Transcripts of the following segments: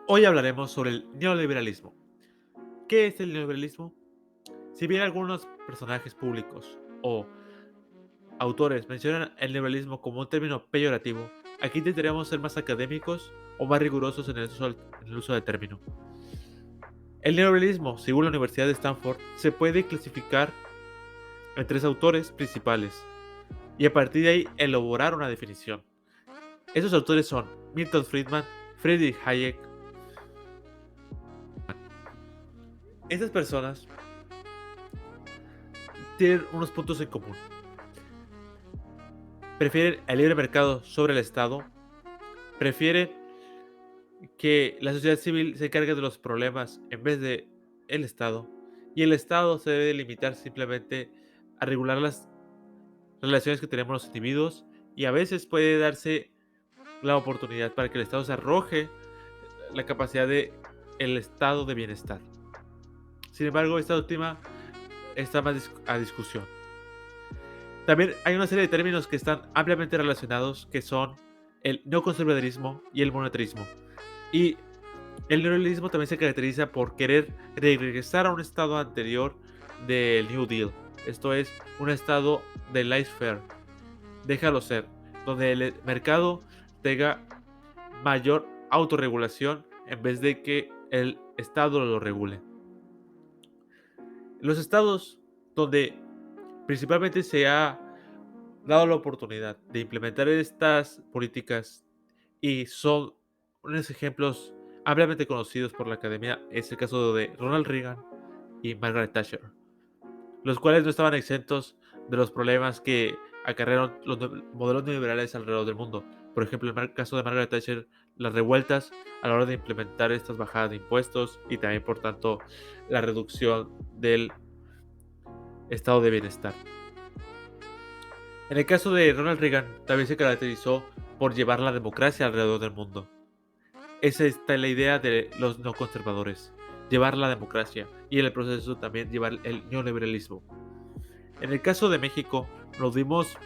Hoy hablaremos sobre el neoliberalismo. ¿Qué es el neoliberalismo? Si bien algunos personajes públicos o autores mencionan el neoliberalismo como un término peyorativo, aquí intentaremos ser más académicos o más rigurosos en el uso del término. El neoliberalismo, según la Universidad de Stanford, se puede clasificar en tres autores principales y a partir de ahí elaborar una definición. Esos autores son Milton Friedman, Friedrich Hayek. Estas personas tienen unos puntos en común. Prefieren el libre mercado sobre el Estado, prefieren que la sociedad civil se encargue de los problemas en vez de el Estado, y el Estado se debe limitar simplemente a regular las relaciones que tenemos los individuos, y a veces puede darse la oportunidad para que el Estado se arroje la capacidad de el estado de bienestar. Sin embargo, esta última está más a discusión. También hay una serie de términos que están ampliamente relacionados, que son el neoconservadurismo y el monetarismo. Y el neoliberalismo también se caracteriza por querer regresar a un estado anterior del New Deal. Esto es, un estado de laissez-faire, déjalo ser, donde el mercado tenga mayor autorregulación en vez de que el estado lo regule. Los estados donde principalmente se ha dado la oportunidad de implementar estas políticas y son unos ejemplos ampliamente conocidos por la academia es el caso de Ronald Reagan y Margaret Thatcher, los cuales no estaban exentos de los problemas que acarrearon los modelos neoliberales alrededor del mundo. Por ejemplo, en el caso de Margaret Thatcher, las revueltas a la hora de implementar estas bajadas de impuestos y también, por tanto, la reducción del estado de bienestar. En el caso de Ronald Reagan, también se caracterizó por llevar la democracia alrededor del mundo. Esa está la idea de los no conservadores, llevar la democracia y en el proceso también llevar el neoliberalismo. En el caso de México, nos dimos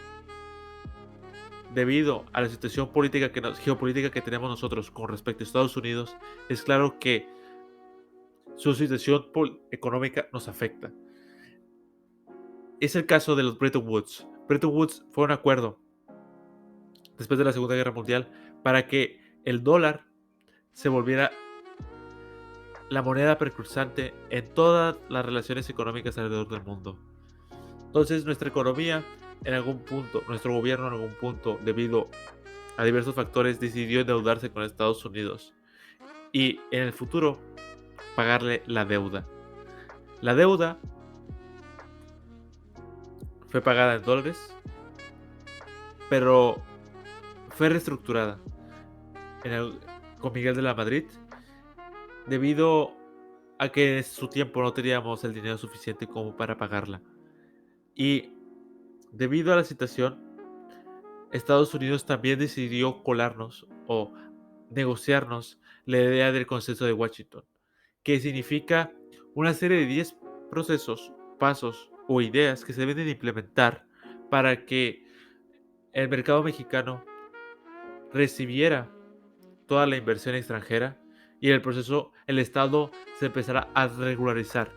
debido a la situación política geopolítica que tenemos nosotros con respecto a Estados Unidos, es claro que su situación económica nos afecta. Es el caso de los Bretton Woods. Bretton Woods fue un acuerdo después de la Segunda Guerra Mundial para que el dólar se volviera la moneda precursante en todas las relaciones económicas alrededor del mundo. Entonces nuestra economía en algún punto, nuestro gobierno en algún punto, debido a diversos factores, decidió endeudarse con Estados Unidos y en el futuro pagarle la deuda. La deuda fue pagada en dólares, pero fue reestructurada con Miguel de la Madrid debido a que en su tiempo no teníamos el dinero suficiente como para pagarla. Y debido a la situación, Estados Unidos también decidió colarnos o negociarnos la idea del consenso de Washington, que significa una serie de 10 procesos, pasos o ideas que se deben de implementar para que el mercado mexicano recibiera toda la inversión extranjera y en el proceso el Estado se empezará a regularizar.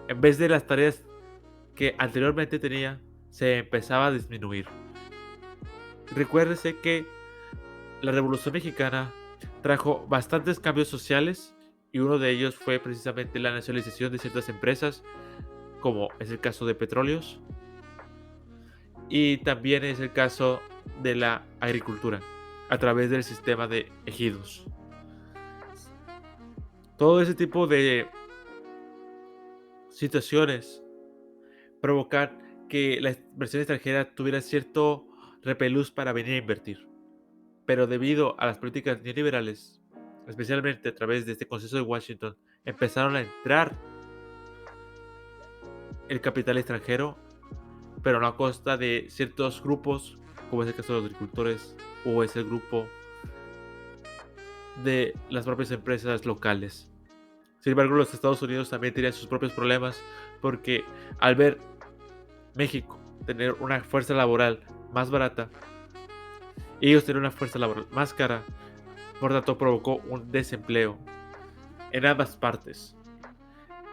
En vez de las tareas que anteriormente tenía, se empezaba a disminuir. Recuérdese que la Revolución Mexicana trajo bastantes cambios sociales y uno de ellos fue precisamente la nacionalización de ciertas empresas, como es el caso de Petróleos, y también es el caso de la agricultura, a través del sistema de ejidos. Todo ese tipo de situaciones provocan que la inversión extranjera tuviera cierto repelús para venir a invertir. Pero debido a las políticas neoliberales, especialmente a través de este Consenso de Washington, empezaron a entrar el capital extranjero, pero no a costa de ciertos grupos, como es el caso de los agricultores o es el grupo de las propias empresas locales. Sin embargo, los Estados Unidos también tenían sus propios problemas porque al ver México tener una fuerza laboral más barata y ellos tener una fuerza laboral más cara, Por tanto, provocó un desempleo en ambas partes.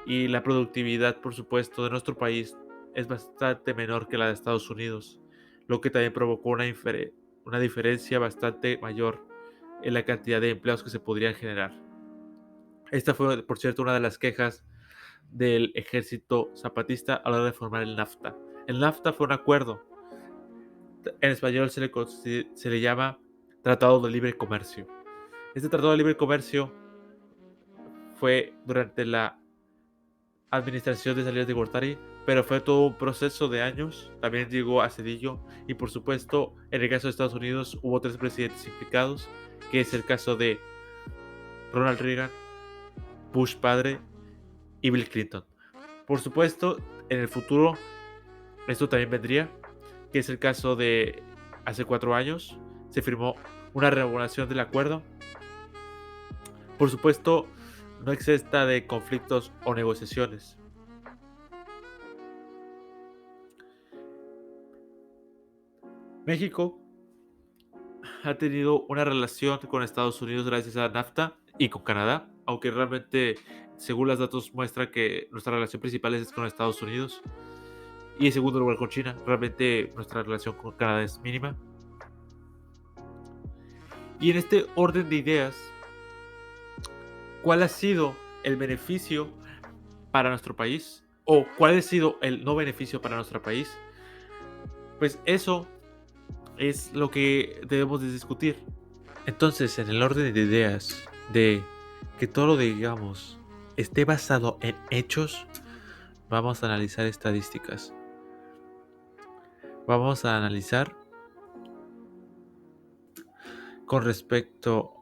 Y la productividad, por supuesto, de nuestro país es bastante menor que la de Estados Unidos, lo que también provocó una diferencia bastante mayor en la cantidad de empleos que se podrían generar. Esta fue, por cierto, una de las quejas del ejército zapatista a la hora de formar el NAFTA. El NAFTA fue un acuerdo. En español se le llama Tratado de Libre Comercio. Este Tratado de Libre Comercio fue durante la administración de Salinas de Gortari, pero fue todo un proceso de años. También llegó a Cedillo y, por supuesto, en el caso de Estados Unidos hubo 3 presidentes implicados, que es el caso de Ronald Reagan, Bush padre y Bill Clinton. Por supuesto, en el futuro esto también vendría, que es el caso de hace 4 años se firmó una revocación del acuerdo. Por supuesto, no exista de conflictos o negociaciones. México ha tenido una relación con Estados Unidos gracias a NAFTA y con Canadá, aunque realmente, según los datos, muestra que nuestra relación principal es con Estados Unidos y en segundo lugar con China. Realmente nuestra relación con Canadá es mínima. Y en este orden de ideas, ¿cuál ha sido el beneficio para nuestro país? ¿O cuál ha sido el no beneficio para nuestro país? Pues eso es lo que debemos de discutir. Entonces, en el orden de ideas de que todo lo digamos esté basado en hechos, vamos a analizar estadísticas. Vamos a analizar con respecto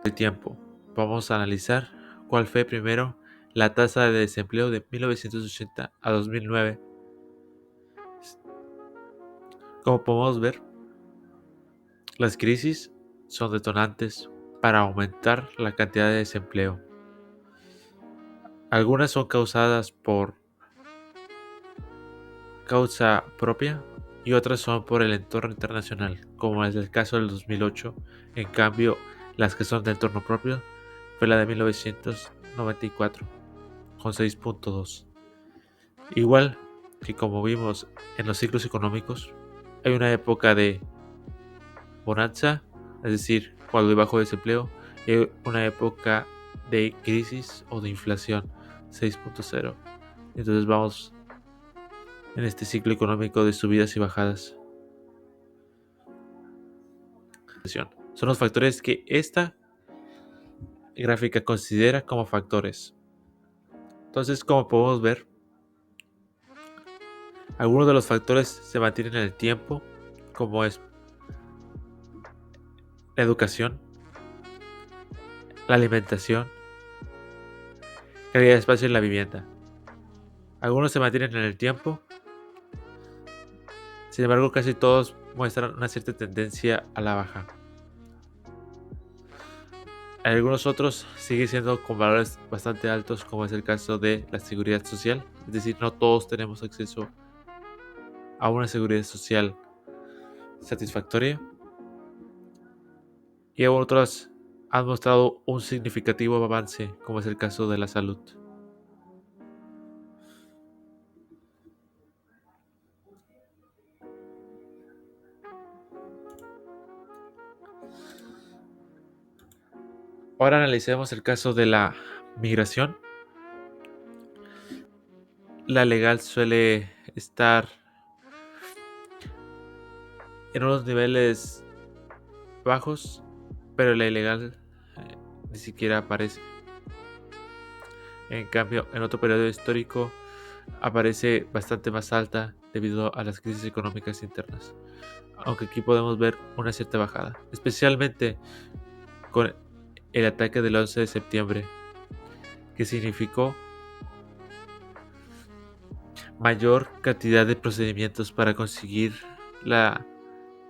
al tiempo. Vamos a analizar cuál fue primero la tasa de desempleo de 1980 a 2009. Como podemos ver, las crisis son detonantes para aumentar la cantidad de desempleo. Algunas son causadas por causa propia y otras son por el entorno internacional, como es el caso del 2008. En cambio, las que son de entorno propio fue la de 1994, con 6.2. Igual que como vimos en los ciclos económicos, hay una época de bonanza, es decir, cuando hay bajo desempleo, y hay una época de crisis o de inflación, 6.0. Entonces vamos en este ciclo económico de subidas y bajadas. Son los factores que esta gráfica considera como factores. Entonces, como podemos ver, algunos de los factores se mantienen en el tiempo, como es la educación, la alimentación, calidad de espacio en la vivienda. Algunos se mantienen en el tiempo, sin embargo, casi todos muestran una cierta tendencia a la baja. Algunos otros siguen siendo con valores bastante altos, como es el caso de la seguridad social. Es decir, no todos tenemos acceso a una seguridad social satisfactoria. Y otros han mostrado un significativo avance, como es el caso de la salud. Ahora analicemos el caso de la migración. La legal suele estar en unos niveles bajos, pero la ilegal ni siquiera aparece. En cambio, en otro periodo histórico aparece bastante más alta debido a las crisis económicas internas. Aunque aquí podemos ver una cierta bajada, especialmente con el ataque del 11 de septiembre, que significó mayor cantidad de procedimientos para conseguir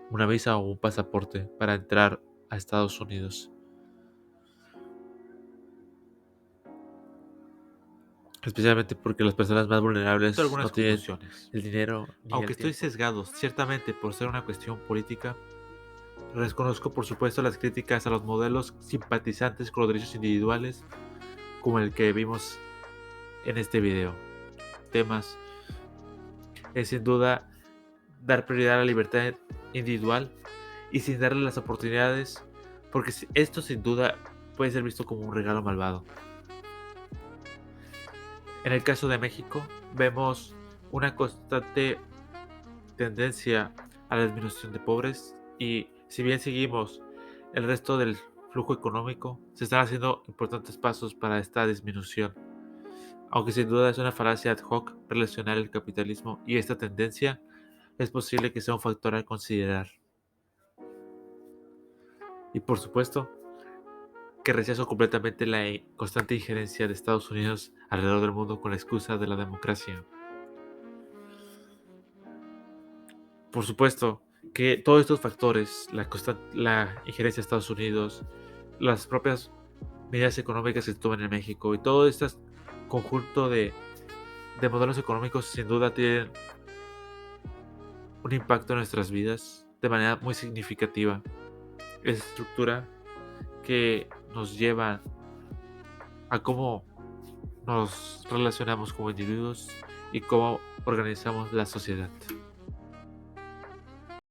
una visa o un pasaporte para entrar a Estados Unidos. Especialmente porque las personas más vulnerables no tienen el dinero. Aunque estoy sesgado, ciertamente por ser una cuestión política, Reconozco, por supuesto, las críticas a los modelos simpatizantes con los derechos individuales, como el que vimos en este video. Temas es sin duda dar prioridad a la libertad individual y sin darle las oportunidades, porque esto sin duda puede ser visto como un regalo malvado. En el caso de México, vemos una constante tendencia a la disminución de pobres y si bien seguimos el resto del flujo económico, se están haciendo importantes pasos para esta disminución. Aunque sin duda es una falacia ad hoc relacionar el capitalismo y esta tendencia, es posible que sea un factor a considerar. Y por supuesto, que rechazo completamente la constante injerencia de Estados Unidos alrededor del mundo con la excusa de la democracia. Por supuesto que todos estos factores, la injerencia de Estados Unidos, las propias medidas económicas que se toman en México y todo este conjunto de modelos económicos sin duda tienen un impacto en nuestras vidas de manera muy significativa. Es estructura que nos lleva a cómo nos relacionamos como individuos y cómo organizamos la sociedad.